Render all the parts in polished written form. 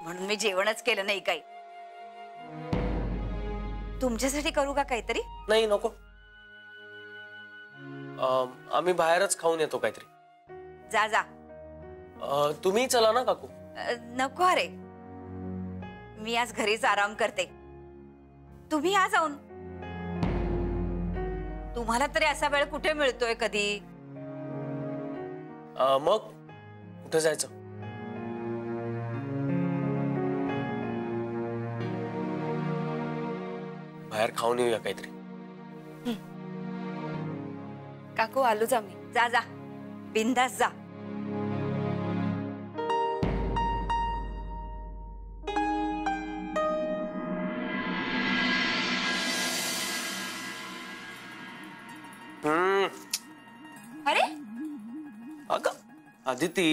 म्हणून मी जेवणच केलं नाही काही. तुमच्यासाठी करू का काहीतरी? नाही नको, आम्ही बाहेरच खाऊन येतो काहीतरी. जा जा. तुम्ही चला ना काकू. नको अरे, मी आज घरीच आराम करते. तुम्ही या जाऊन. तुम्हाला तरी असा वेळ कुठे मिळतोय कधी? मग कुठे जायचं? बाहेर खाऊन येऊया काहीतरी. काकू आलोच आम्ही. जा जा, बिंदास जा. अरे अगं अदिती,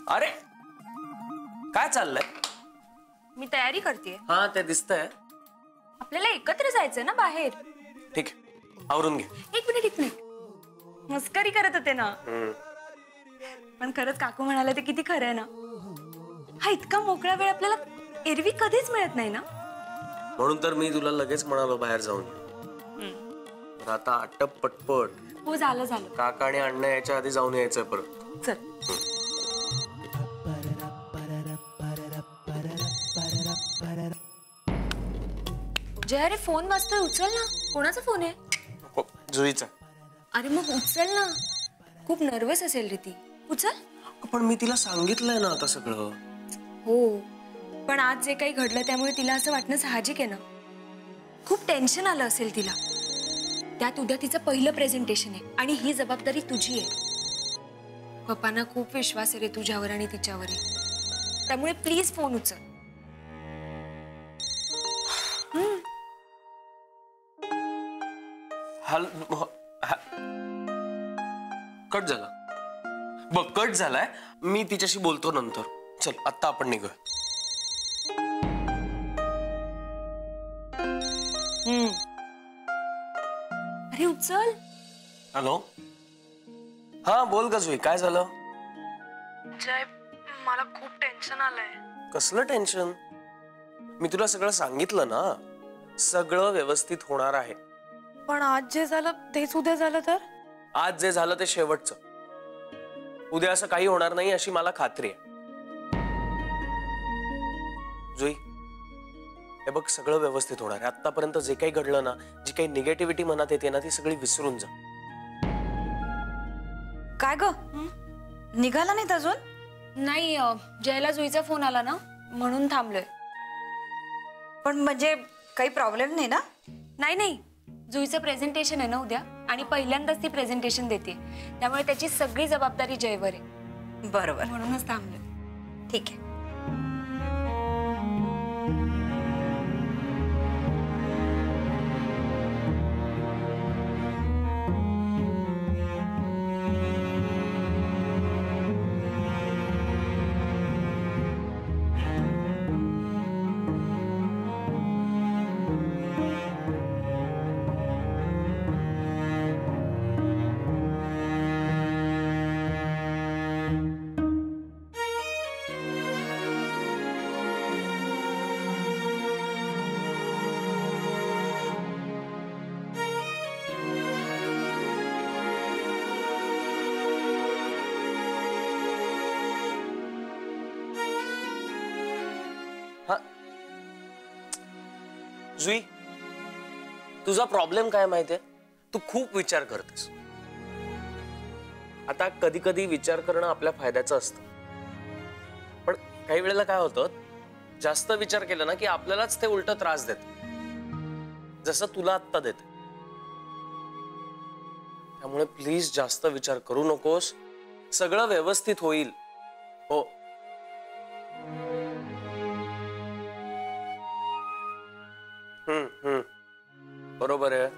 अरे काय चाललंय? मी तयारी करतेय. हा ते दिसतंय. आपल्याला एकत्र जायचंय ना बाहेर. ठीक आहे, आवरून घे. एक मिनिट. मस्करी करत होते ना. पण खरंच काकू म्हणाले ते किती खरं आहे ना. हा इतका मोकळा वेळ आपल्याला एरवी कधीच मिळत नाही ना. म्हणून तर मी तुला लगेच म्हणालो बाहेर जाऊन. तर आता आटप पटपट. हो झालं. काका आणि अण्णा याच्या आधी जाऊन यायचंय परत. चल. जय, अरे फोन वाजतोय, उचल ना. कोणाचा फोन आहे? जुईचा. अरे मग उचल ना. खूप नर्वस असेल रे ती. उचल. पण मी तिला सांगितलंय ना आता सगळं. हो, पण आज जे काही घडलं त्यामुळे तिला असं वाटणं साहजिक आहे ना. खूप टेन्शन आलं असेल तिला. त्यात उद्या तिचं पहिलं प्रेझेंटेशन आहे आणि ही जबाबदारी तुझी आहे. पप्पांना खूप विश्वास आहे रे तुझ्यावर आणि तिच्यावर. त्यामुळे प्लीज फोन उचल. कट झाला बघ, कट झालाय. मी तिच्याशी बोलतो नंतर. चल आता आपण निघूया. अरे उचल. हॅलो, हा बोल ग जुई, काय झालं? जय, मला खूप टेन्शन आलंय. कसलं टेन्शन? मी तुला सगळं सांगितलं ना. सगळं व्यवस्थित होणार आहे. पण आज जे झालं तेच उद्या झालं तर? आज जे झालं ते शेवटचं. उद्या असं काही होणार नाही अशी मला खात्री आहे. जुई, हे बघ, सगळं व्यवस्थित होणार आहे. आतापर्यंत जे काही घडलं ना, जी काही निगेटिव्हिटी मनात येते ना, ती सगळी विसरून जा. काय ग, निघाला नाहीत अजून? नाही, जयला जुईचा फोन आला ना म्हणून थांबलोय. पण म्हणजे काही प्रॉब्लेम नाही ना? नाही, जुईचं प्रेझेंटेशन आहे ना उद्या आणि पहिल्यांदाच ती प्रेझेंटेशन देते. त्यामुळे त्याची सगळी जबाबदारी जयवर आहे. बरोबर, म्हणूनच थांबलोय. ठीक आहे. जुई, तुझा प्रॉब्लेम काय माहितीये? तू खूप विचार करतेस. आता कधी कधी विचार करणं आपल्या फायद्याचं असतं. पण काही वेळेला काय होतं, जास्त विचार केला ना की आपल्यालाच ते उलट त्रास देत, जसं तुला आत्ता देत. त्यामुळे प्लीज जास्त विचार करू नकोस. सगळं व्यवस्थित होईल. हो, बरोबर आहे.